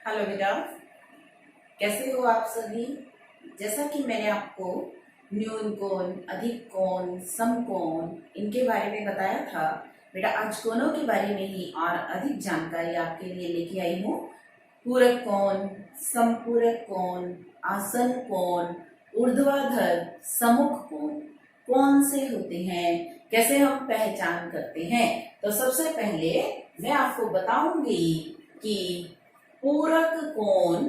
Hello बेटा, कैसे हो आप सभी। जैसा कि मैंने आपको न्यून कोण, अधिक कोण, समकोण इनके बारे में बताया था बेटा, आज कोणों के बारे में ही और अधिक जानकारी आपके लिए लेके आई हूँ। पूरक कोण, समपूरक कोण, आसन कोण, ऊर्ध्वाधर, सम्मुख कोण कौन से होते हैं, कैसे हम पहचान करते हैं। तो सबसे पहले मैं आपको बताऊंगी कि पूरक कोण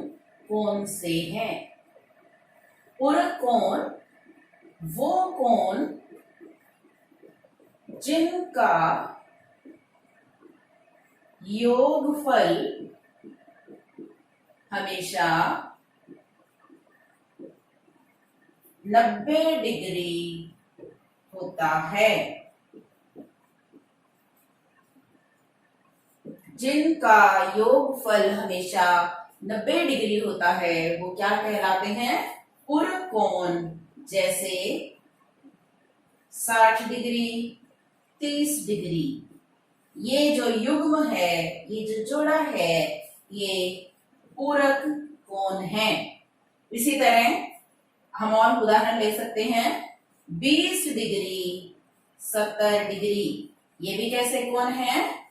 कौन से हैं। पूरक कोण वो कोण जिनका योगफल हमेशा 90 डिग्री होता है। जिनका योगफल हमेशा 90 डिग्री होता है वो क्या कहलाते हैं, पूरक कोण। जैसे 60 डिग्री, 30 डिग्री, ये जो युग्म है, ये जो जोड़ा है, ये पूरक कोण है। इसी तरह हम और उदाहरण ले सकते हैं, 20 डिग्री, 70 डिग्री, ये भी कैसे कोण है,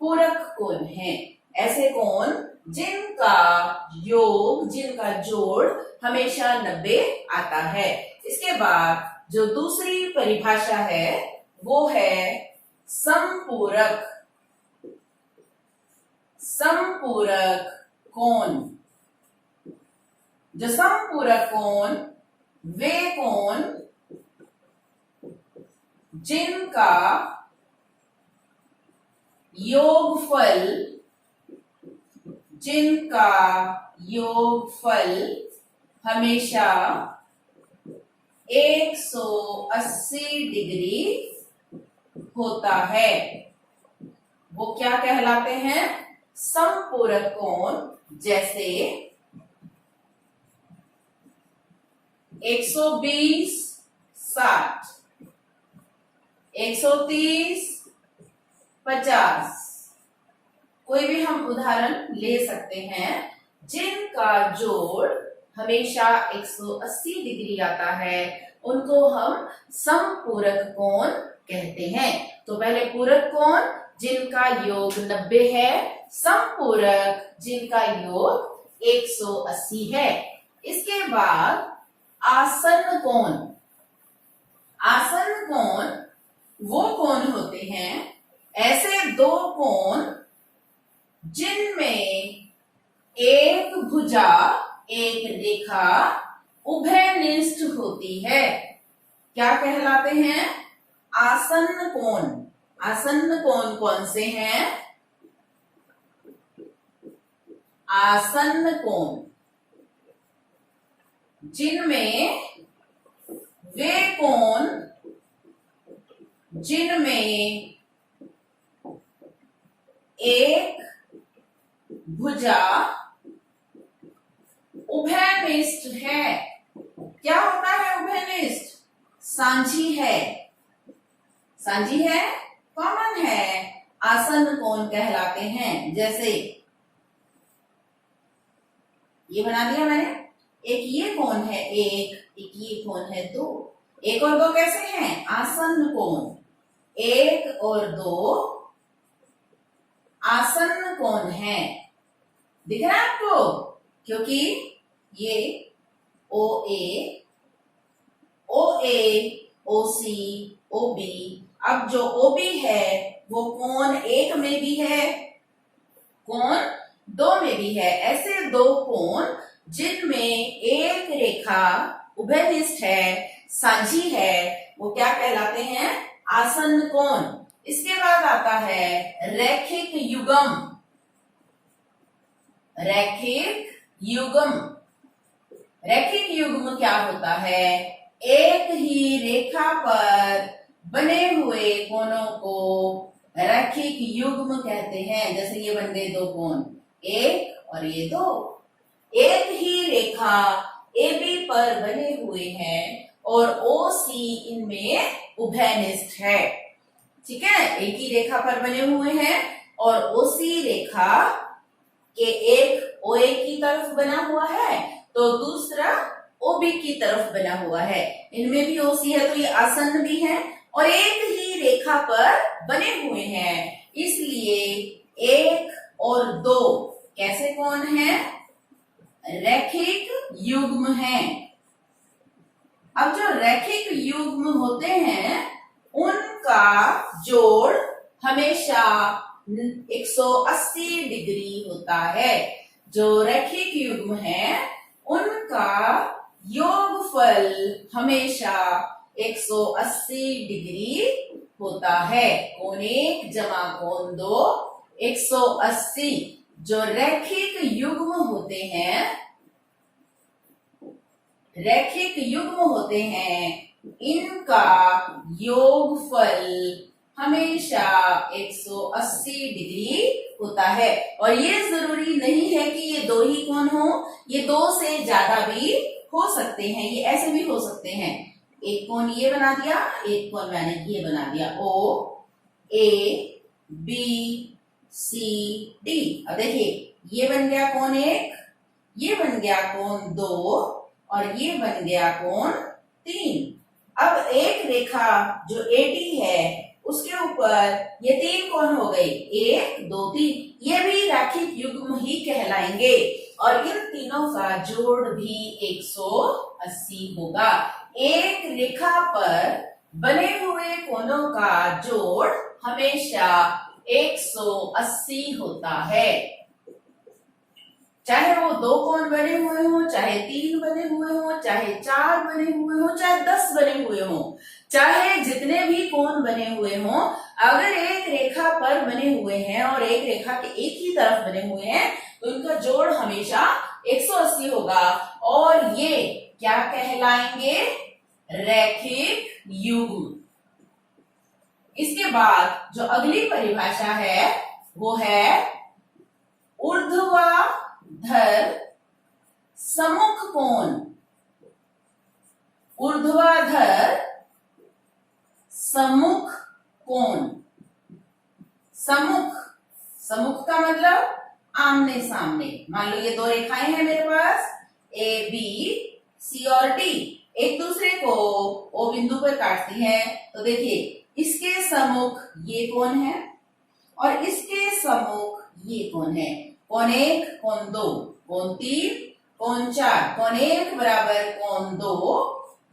पूरक कोण है। ऐसे कोण जिनका योग, जिनका जोड़ हमेशा 90 आता है। इसके बाद जो दूसरी परिभाषा है वो है समपूरक। समपूरक कोण, जो समपूरक कोण वे कोण जिनका योगफल, जिनका योगफल हमेशा 180 डिग्री होता है, वो क्या कहलाते हैं, समपूरक कोण। जैसे 120 60, 130 50, कोई भी हम उदाहरण ले सकते हैं जिनका जोड़ हमेशा 180 डिग्री आता है, उनको हम समपूरक कोण कहते हैं। तो पहले पूरक कोण जिनका योग 90 है, समपूरक जिनका योग 180 है। इसके बाद आसन्न कोण। आसन्न कोण वो कोण होते हैं, ऐसे दो कोण जिनमें एक भुजा, एक रेखा उभयनिष्ठ होती है, क्या कहलाते हैं, आसन्न कोण। आसन्न कोण कौन से हैं, आसन्न कोण जिनमें वे कोण जिनमें एक भुजा उभयनिष्ठ है। क्या होता है उभयनिष्ठ, सांझी है, सांझी है, कॉमन है, आसन्न कोण कहलाते हैं। जैसे ये बना दिया मैंने, एक ये कोण है, एक ये कोण है, दो। एक और दो कैसे हैं, आसन्न कोण। एक और दो आसन्न कोण है, दिख रहा है आपको, क्योंकि ये ओ ए, ओ सी, ओ बी। अब जो ओ बी है वो कोण एक में भी है, कोण दो में भी है। ऐसे दो कोण जिनमें एक रेखा उभयनिष्ठ है, सांझी है, वो क्या कहलाते हैं, आसन्न कोण। इसके बाद आता है रैखिक युग्म। रैखिक युग्म, रैखिक युग्म क्या होता है, एक ही रेखा पर बने हुए कोणों को रैखिक युग्म कहते हैं। जैसे ये बन गए दो कोण, एक और ये दो, एक ही रेखा AB पर बने हुए हैं और OC इनमें उभयनिष्ठ है। ठीक है, एक ही रेखा पर बने हुए हैं और OC रेखा के एक ओ ए की तरफ बना हुआ है तो दूसरा ओ बी की तरफ बना हुआ है। इनमें भी ओ सी है तो ये आसन्न भी है और एक ही रेखा पर बने हुए हैं, इसलिए एक और दो कैसे कौन है? रैखिक युग्म है। अब जो रैखिक युग्म होते हैं उनका जोड़ हमेशा 180 डिग्री होता है। जो रैखिक युग्म है उनका योगफल हमेशा 180 डिग्री होता है। कोण 1 जमा कोण 2 180। जो रैखिक युग्म होते हैं, रैखिक युग्म होते हैं, इनका योगफल हमेशा 180 डिग्री होता है। और ये जरूरी नहीं है कि ये दो ही कोण हो, ये दो से ज्यादा भी हो सकते हैं। ये ऐसे भी हो सकते हैं, एक कोण ये बना दिया, एक कोण मैंने ये बना दिया, ओ ए बी सी डी। अब देखिए ये बन गया कोण 1, ये बन गया कोण 2 और ये बन गया कोण 3। अब एक रेखा जो एडी है उसके ऊपर ये 3 कोण हो गए, 1 2 3, ये भी रैखिक युग्म ही कहलाएंगे और इन तीनों का जोड़ भी 180 होगा। एक रेखा पर बने हुए कोणों का जोड़ हमेशा 180 होता है, चाहे वो 2 कोण बने हुए हो, चाहे 3 बने हुए हो, चाहे 4 बने हुए हो, चाहे 10 बने हुए हो, चाहे जितने भी कोण बने हुए हो, अगर एक रेखा पर बने हुए हैं और एक रेखा के एक ही तरफ बने हुए हैं तो इनका जोड़ हमेशा 180 होगा और ये क्या कहलाएंगे? रैखिक युग्म। इसके बाद जो अगली परिभाषा है वो है ऊर्ध्वाधर सम्मुख कोण। ऊर्ध्वाधर सम्मुख कोण। सम्मुख, सम्मुख का मतलब आमने सामने। मान लो ये दो रेखाएं हैं मेरे पास, ए बी सी और डी, एक दूसरे को ओ बिंदु पर काटती हैं। तो देखिए इसके सम्मुख ये कोण है और इसके सम्मुख ये कोण है। कोण 1 कोण 2 कोण 3 कोण 4। कोण 1 बराबर कोण 2,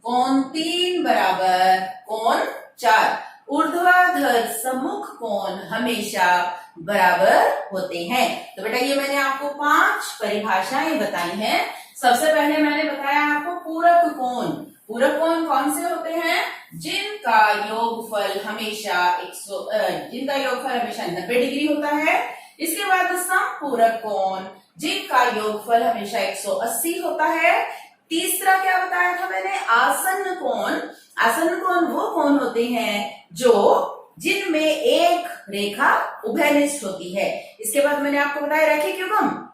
कोण 3 बराबर कोण 4। ऊर्ध्वाधर सम्मुख कोण हमेशा बराबर होते हैं। तो बेटा ये मैंने आपको 5 परिभाषाएं बताई हैं। सबसे पहले मैंने बताया आपको पूरक कोण। पूरक कोण कौन से होते हैं? जिनका योगफल हमेशा 90 डिग्री होता है। इसके बाद समपूरक कोण जिनका योगफल हमेशा 180 होता है। तीसरा क्या बताया था मैंने? आसन्न कोण। आसन्न कोण वो कोण होते हैं जो जिनमें एक रेखा उभयनिष्ठ होती है। इसके बाद मैंने आपको बताया रैखिक युग्म,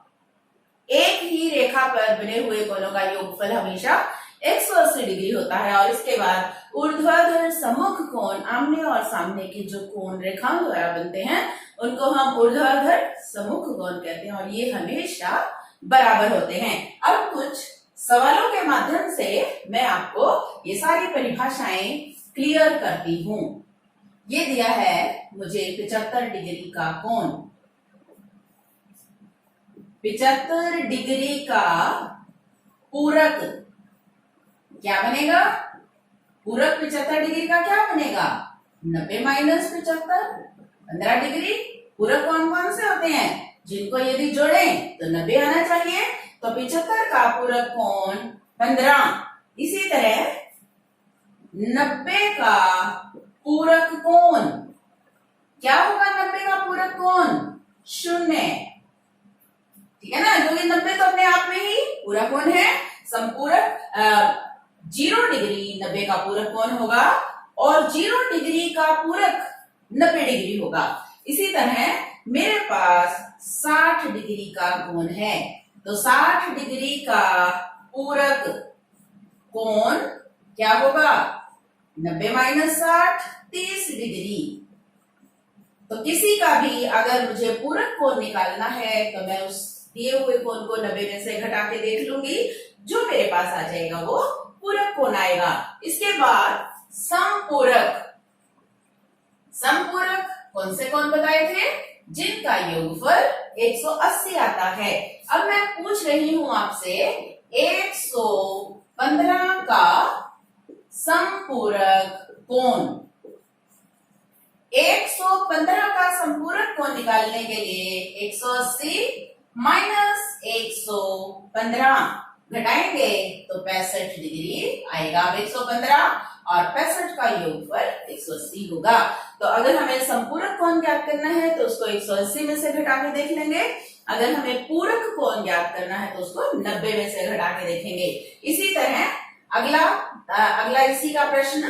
एक ही रेखा पर बने हुए कोणों का योगफल हमेशा 180 डिग्री होता है। और इसके बाद ऊर्ध्वाधर सम्मुख कोण, आमने और सामने के जो कोण रेखाओं द्वारा बनते हैं उनको हम ऊर्ध्वाधर सम्मुख कोण कहते हैं और ये हमेशा बराबर होते हैं। अब कुछ सवालों के माध्यम से मैं आपको ये सारी परिभाषाएं क्लियर करती हूँ। ये दिया है मुझे 75 डिग्री का कोण। 75 डिग्री का पूरक क्या बनेगा? पूरक 75 डिग्री का क्या बनेगा? 90 माइनस 75, 15 डिग्री। पूरक कौन कौन से होते हैं? जिनको यदि जोड़े तो 90 आना चाहिए, तो 75 का पूरक कोण 15। इसी तरह 90 का पूरक कोण क्या होगा? 90 का पूरक कोण 0। ठीक है ना, क्योंकि 90 तो अपने आप में ही पूरा कोण है। संपूरक 0 डिग्री 90 का पूरक कोण होगा और 0 डिग्री का पूरक 90 डिग्री होगा। इसी तरह मेरे पास 60 डिग्री का कोण है, तो 60 डिग्री का पूरक कोण क्या होगा? 90 माइनस 60, 30 डिग्री। तो किसी का भी अगर मुझे पूरक कोण निकालना है तो मैं उस दिए हुए कोण को 90 में से घटा के देख लूंगी, जो मेरे पास आ जाएगा वो पूरक कोण आएगा। इसके बाद समपूरक। समपूरक कौन से कोण बताए थे? जिनका योगफल 180 आता है। अब मैं पूछ रही हूं आपसे 115 का समपूरक कोण। 115 का संपूरक कोण निकालने के लिए 180 माइनस 115 घटाएंगे तो 65 डिग्री आएगा। अब 115 और 65 का योगफल 180 होगा। तो अगर हमें संपूरक कोण ज्ञात करना है तो उसको 180 में से घटा के देख लेंगे। अगर हमें पूरक कोण ज्ञात करना है तो उसको 90 में से घटा के देखेंगे। इसी तरह अगला इसी का प्रश्न,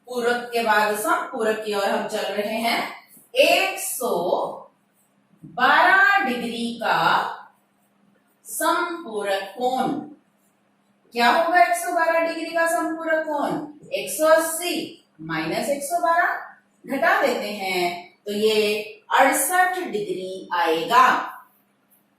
पूरक के बाद समपूरक की ओर हम चल रहे हैं। 112 डिग्री का समपूरक कोण। क्या होगा 112 डिग्री का संपूरक कोण? 180 माइनस 112 घटा देते हैं तो ये 68 डिग्री आएगा।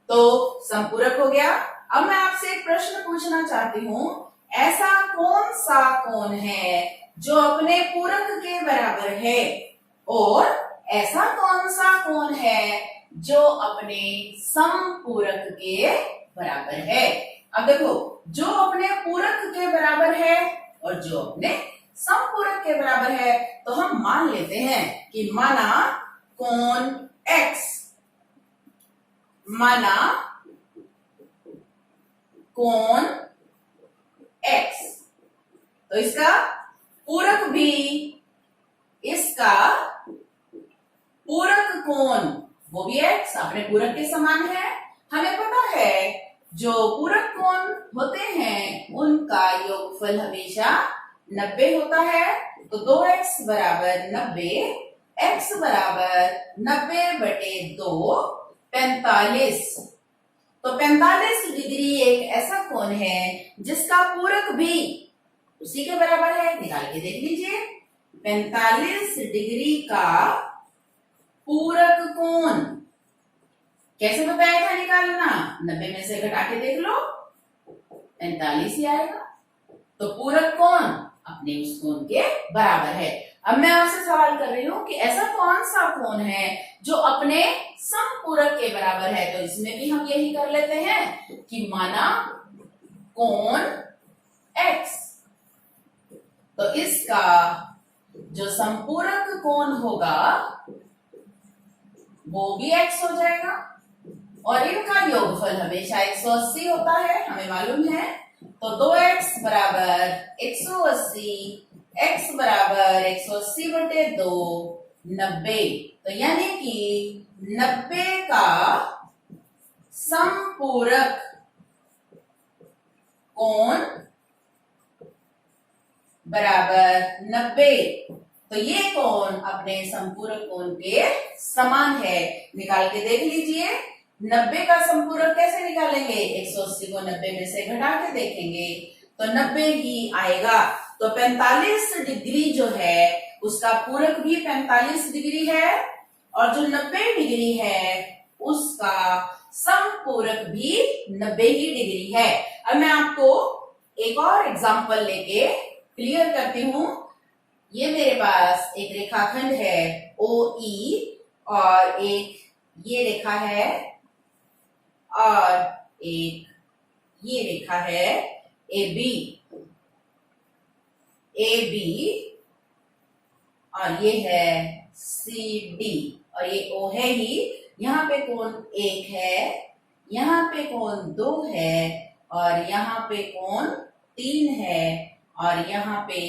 तो संपूरक हो गया। अब मैं आपसे एक प्रश्न पूछना चाहती हूँ, ऐसा कौन सा कोण है जो अपने पूरक के बराबर है, और ऐसा कौन सा कोण है जो अपने समपूरक के बराबर है? अब देखो, जो अपने पूरक के बराबर है और जो अपने समपूरक के बराबर है, तो हम मान लेते हैं कि माना कोण x, माना कोण x, तो इसका पूरक भी, इसका पूरक कोण वो भी x अपने पूरक के समान है। हमें पता है जो पूरक कोण होते हैं उनका योगफल हमेशा 90 होता है। तो 2x बराबर 90, x बराबर 90/2 45। तो 45 डिग्री एक ऐसा कोण है जिसका पूरक भी उसी के बराबर है। निकाल के देख लीजिए, 45 डिग्री का पूरक कोण कैसे बताया था निकालना? 90 में से घटा के देख लो, 45 ही आएगा। तो पूरक कोण अपने उस कोण के बराबर है। अब मैं आपसे सवाल कर रही हूं कि ऐसा कौन सा कोण है जो अपने समपूरक के बराबर है। तो इसमें भी हम यही कर लेते हैं कि माना कोण x, तो इसका जो संपूरक कोण होगा वो भी x हो जाएगा, और इनका योगफल हमेशा 180 होता है, हमें मालूम है। तो 2x बराबर 180, x बराबर 180/2 90। तो यानी कि 90 का संपूरक कोण बराबर 90। तो ये कोण अपने संपूरक कोण के समान है। निकाल के देख लीजिए, 90 का संपूरक कैसे निकालेंगे? 180 को 90 में से घटा के देखेंगे तो 90 ही आएगा। तो 45 डिग्री जो है उसका पूरक भी 45 डिग्री है, और जो 90 डिग्री है उसका समपूरक भी 90 ही डिग्री है। अब मैं आपको एक और एग्जांपल लेके क्लियर करती हूं। ये मेरे पास एक रेखाखंड है OE, और एक ये रेखा है, और एक ये रेखा है AB, और ये है CD, और ये O है ही। यहाँ पे कोण 1 है, यहाँ पे कोण 2 है, और यहाँ पे कोण 3 है, और यहाँ पे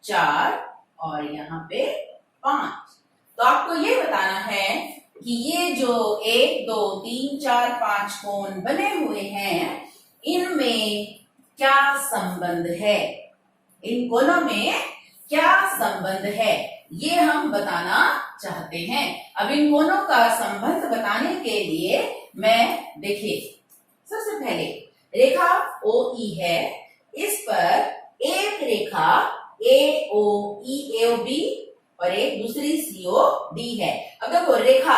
4, और यहाँ पे 5। तो आपको ये बताना है कि ये जो 1 2 3 4 5 कोण बने हुए हैं, इनमें क्या संबंध है, इन कोणों में क्या संबंध है, ये हम बताना चाहते हैं। अब इन कोणों का संबंध बताने के लिए मैं, देखिए, सबसे पहले रेखा OE है, इस पर एक रेखा AOE और एक दूसरी COD है। अब देखो, रेखा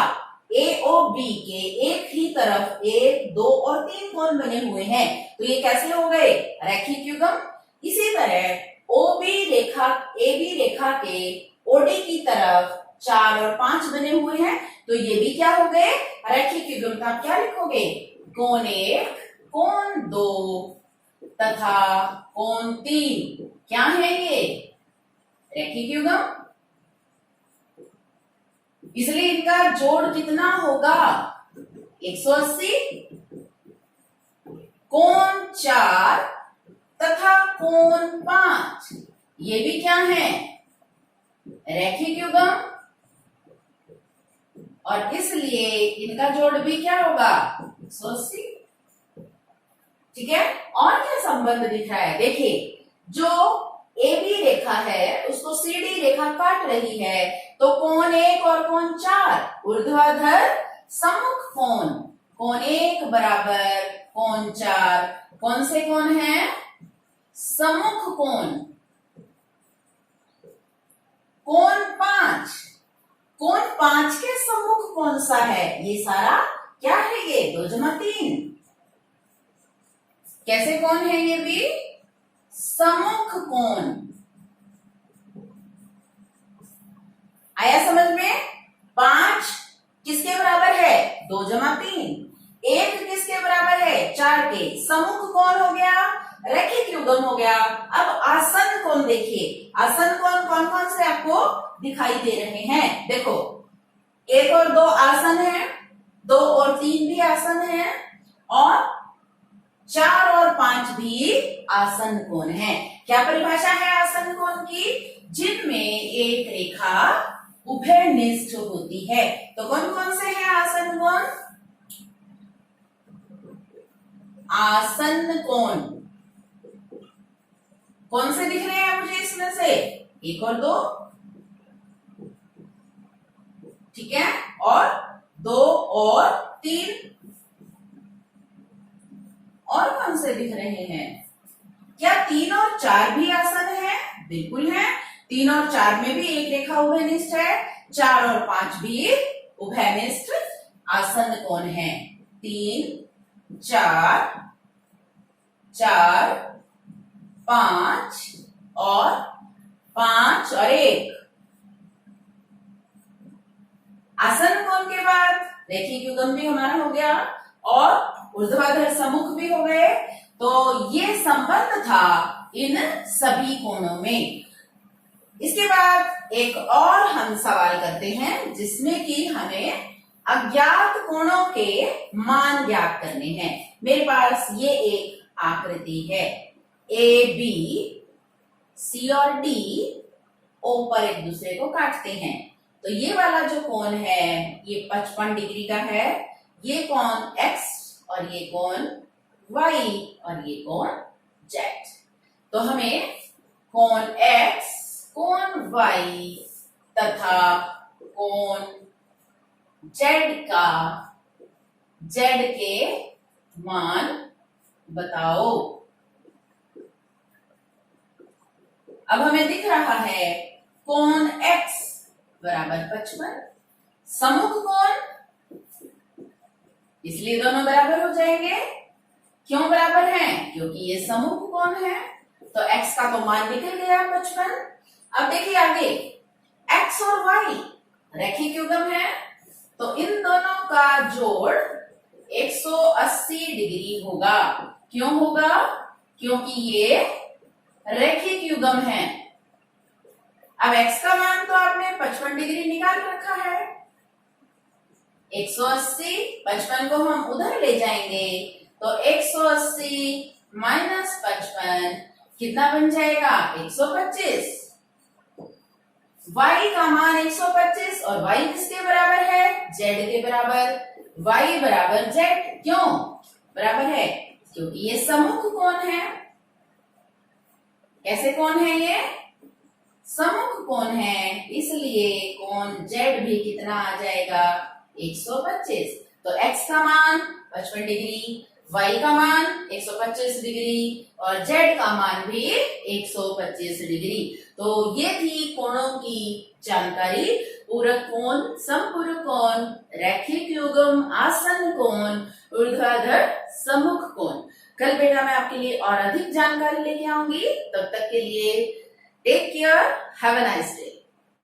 ए और बी के एक ही तरफ 1, 2 और 3 कोण बने हुए हैं, तो ये कैसे हो गए? रैखिक युग्म। इसी तरह ओबी रेखा एबी रेखा के ओडी की तरफ 4 और 5 बने हुए हैं, तो ये भी क्या हो गए? रैखिक युग्म। तो आप क्या लिखोगे? कोण 1, कोण 2 तथा कोण 3 क्या है ये? रैखिक युग्म। इसलिए इनका जोड़ कितना होगा? 180। कोण 4 तथा कोण 5 ये भी क्या है? रैखिक युग्म। और इसलिए इनका जोड़ भी क्या होगा? 180। ठीक है। और क्या संबंध दिख रहा है? देखिए, जो AB रेखा है उसको CD रेखा काट रही है, तो कोण 1 और कोण 4 ऊर्ध्वाधर सम्मुख कोण। कोण 1 बराबर कोण 4 कौन से कोण है? सम्मुख कोण। कोण 5, कोण 5 के सम्मुख कौन सा है? ये सारा क्या है? ये 2 + 3। कैसे कोण है ये भी? सम्मुख कोण। आया समझ में? 5 किसके बराबर है? 2 + 3। 1 किसके बराबर है? 4 के। सम्मुख कोण हो गया, रैखिक युग्म हो गया। अब आसन्न कोण देखिए। आसन्न कोण कौन कौन से आपको दिखाई दे रहे हैं? देखो, 1 और 2 आसन्न है, 2 और 3 भी आसन्न है, और 4 और 5 भी आसन्न कोण है। क्या परिभाषा है आसन्न कोण की? जिनमें एक रेखा उभयनिष्ठ होती है। तो कौन कौन से हैं आसन्न कोण? आसन्न कोण कौन से दिख रहे हैं मुझे इसमें से? 1 और 2, ठीक है, और 2 और 3। और कौन से दिख रहे हैं? क्या 3 और 4 भी आसन्न है? बिल्कुल है। 3 और 4 में भी एक रेखा उभयनिष्ठ है। 4 और 5 भी उभयनिष्ठ आसन्न कोण है। 3, 4, 4, 5 और 5 और 1। आसन्न कोण के बाद रैखिक युग्म भी हमारा हो गया और ऊर्ध्वाधर सम्मुख भी हो गए। तो ये संबंध था इन सभी कोणों में। इसके बाद एक और हम सवाल करते हैं जिसमें कि हमें अज्ञात कोणों के मान ज्ञात करने हैं। मेरे पास ये एक आकृति है, ए बी सी और डी ओ पर एक दूसरे को काटते हैं। तो ये वाला जो कोण है ये 55 डिग्री का है, ये कोण x और ये कोण y और ये कोण z। तो हमें कोण x, कोण y तथा कोण z का z के मान बताओ। अब हमें दिख रहा है कोण x बराबर 55, सम्मुख कोण, इसलिए दोनों बराबर हो जाएंगे। क्यों बराबर हैं? क्योंकि ये सम्मुख कोण है। तो x का तो मान निकल गया 55। अब देखिए आगे, x और y रैखिक युग्म है, तो इन दोनों का जोड़ 180 डिग्री होगा। क्यों होगा? क्योंकि ये रैखिक युग्म है। अब x का मान तो आपने 55 डिग्री निकाल रखा है। 180, 55 को हम उधर ले जाएंगे तो 180 माइनस 55 कितना बन जाएगा? 125। y का मान 125 और y किसके बराबर है? z के बराबर। y बराबर z। क्यों बराबर है? क्योंकि ये सम्मुख कोण है। कैसे कोण है ये? सम्मुख कोण है, इसलिए कोण z भी कितना आ जाएगा? 125। तो x का मान 55 डिग्री, y का मान 125 डिग्री और z का मान भी 125 डिग्री। तो ये थी कोणों की जानकारी पूरक कोण, समपूरक कोण, रैखिक युग्म, आसन कोण, ऊर्ध्वाधर सम्मुख कोण। कल बेटा मैं आपके लिए और अधिक जानकारी लेके आऊंगी। तब तक के लिए take care, have a nice day.